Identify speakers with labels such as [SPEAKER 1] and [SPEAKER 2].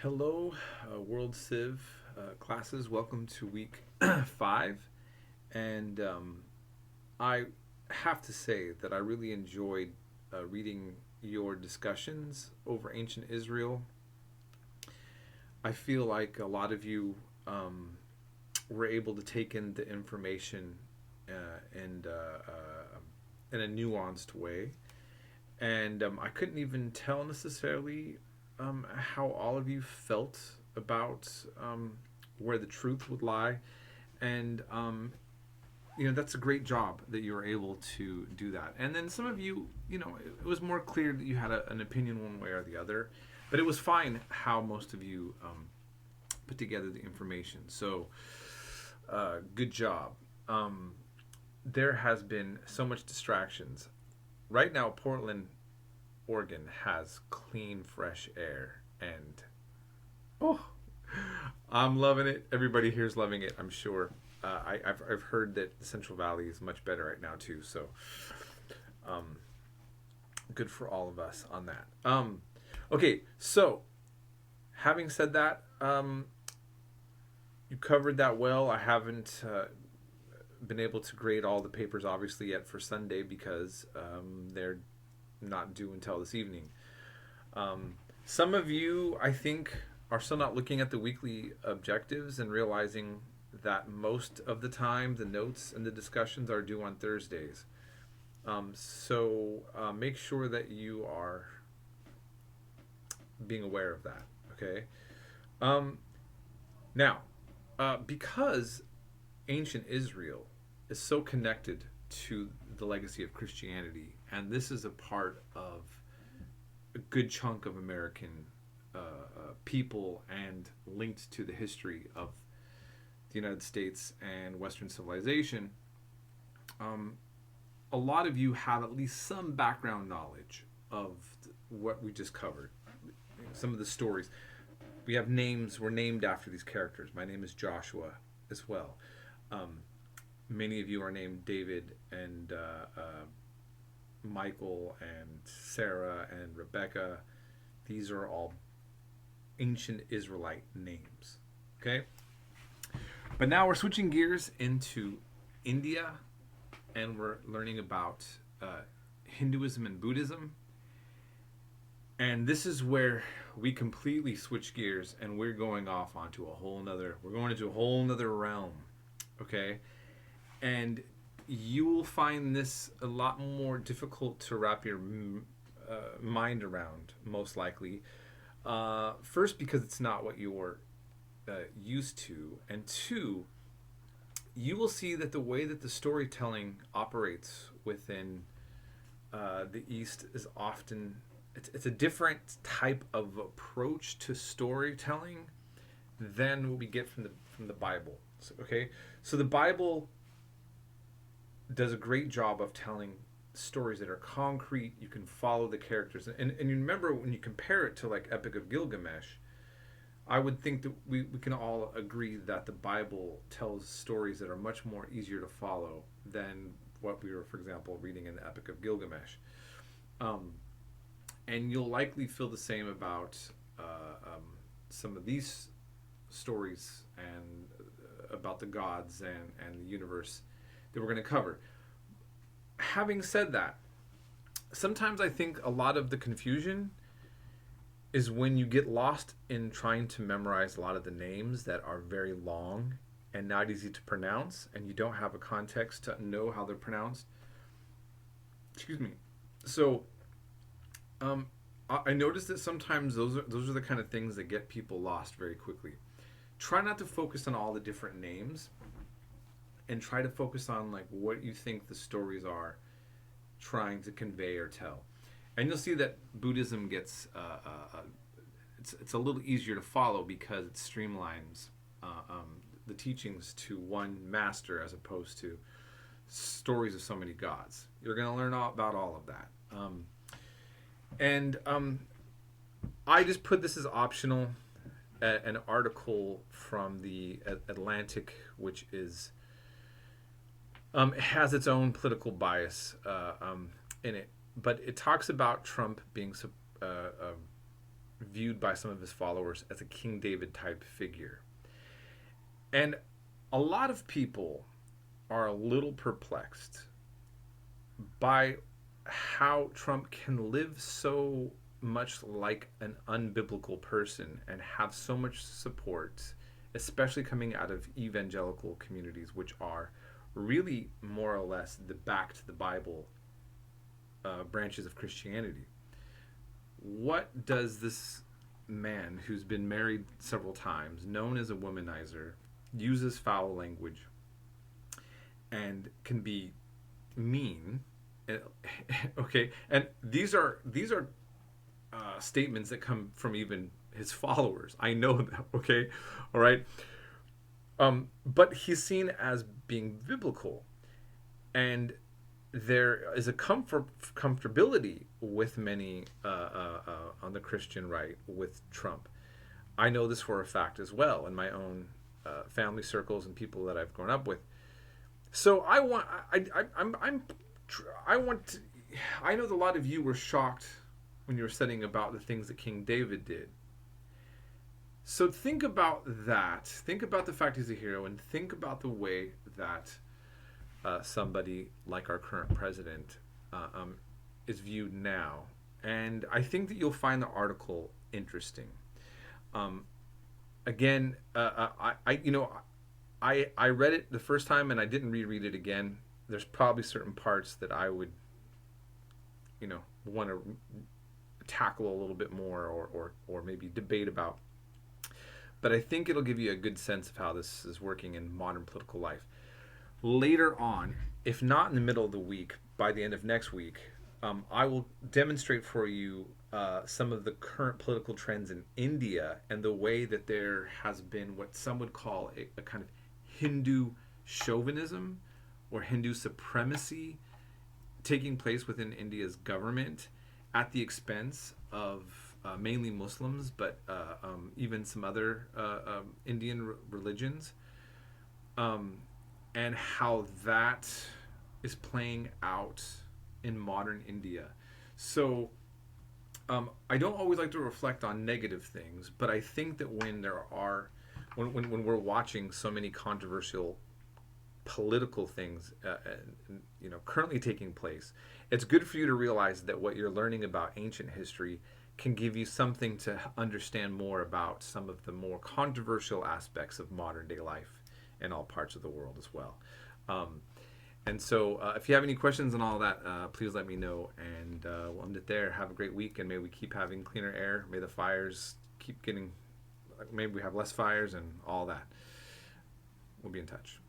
[SPEAKER 1] Hello, World Civ classes. Welcome to week 5. And I have to say that I really enjoyed reading your discussions over ancient Israel. I feel like a lot of you were able to take in the information and in a nuanced way. And I couldn't even tell necessarily how all of you felt about where the truth would lie, and that's a great job that you were able to do that. And then some of you, it was more clear that you had an opinion one way or the other, but it was fine how most of you put together the information. So good job. There has been so much distractions. Right now, Portland, Oregon has clean, fresh air, and oh, I'm loving it. Everybody here's loving it, I'm sure. I've heard that the Central Valley is much better right now too, so good for all of us on that. Okay, so having said that, you covered that well. I haven't been able to grade all the papers obviously yet for Sunday because they're not due until this evening. Some of you, I think, are still not looking at the weekly objectives and realizing that most of the time the notes and the discussions are due on Thursdays. So make sure that you are being aware of that, okay? Now, because ancient Israel is so connected to the legacy of Christianity, and this is a part of a good chunk of American people and linked to the history of the United States and Western civilization, a lot of you have at least some background knowledge of what we just covered. Some of the stories. We have names, we're named after these characters. My name is Joshua as well. Many of you are named David and Michael and Sarah and Rebecca. These are all ancient Israelite names. Okay? But now we're switching gears into India, and we're learning about Hinduism and Buddhism. And this is where we completely switch gears, and we're going off onto we're going into a whole nother realm. Okay? And you will find this a lot more difficult to wrap your mind around, most likely. First, because it's not what you're used to, and two, you will see that the way that the storytelling operates within the East is often it's a different type of approach to storytelling than what we get from the Bible. So the Bible does a great job of telling stories that are concrete. You can follow the characters, and you remember when you compare it to like Epic of Gilgamesh, I would think that we can all agree that the Bible tells stories that are much more easier to follow than what we were, for example, reading in the Epic of Gilgamesh. And you'll likely feel the same about some of these stories and about the gods and the universe that we're going to cover. Having said that, sometimes I think a lot of the confusion is when you get lost in trying to memorize a lot of the names that are very long and not easy to pronounce, and you don't have a context to know how they're pronounced. Excuse me. So I noticed that sometimes those are the kind of things that get people lost very quickly. Try not to focus on all the different names, and try to focus on like what you think the stories are trying to convey or tell. And you'll see that Buddhism gets it's a little easier to follow because it streamlines the teachings to one master as opposed to stories of so many gods. You're going to learn about all of that. And I just put this as optional. An article from the Atlantic, which is has its own political bias in it, but it talks about Trump being viewed by some of his followers as a King David type figure. And a lot of people are a little perplexed by how Trump can live so much like an unbiblical person and have so much support, especially coming out of evangelical communities, which are really more or less the back to the Bible branches of Christianity. What does this man who's been married several times, known as a womanizer, uses foul language, and can be mean? Okay, and these are statements that come from even his followers. I know that. Okay, all right. But he's seen as being biblical, and there is a comfortability with many on the Christian right with Trump. I know this for a fact as well in my own family circles and people that I've grown up with. So I know that a lot of you were shocked when you were studying about the things that King David did. So think about that. Think about the fact he's a hero, and think about the way that somebody like our current president is viewed now. And I think that you'll find the article interesting. Again, I read it the first time and I didn't reread it again. There's probably certain parts that I would, want to tackle a little bit more or maybe debate about. But I think it'll give you a good sense of how this is working in modern political life. Later on, if not in the middle of the week, by the end of next week, I will demonstrate for you some of the current political trends in India and the way that there has been what some would call a kind of Hindu chauvinism or Hindu supremacy taking place within India's government at the expense of mainly Muslims, but even some other Indian religions, and how that is playing out in modern India. So I don't always like to reflect on negative things, but I think that when we're watching so many controversial political things currently taking place, it's good for you to realize that what you're learning about ancient history can give you something to understand more about some of the more controversial aspects of modern day life in all parts of the world as well. And so if you have any questions on all that, please let me know, and we'll end it there. Have a great week, and may we keep having cleaner air. May the fires keep getting, maybe we have less fires and all that. We'll be in touch.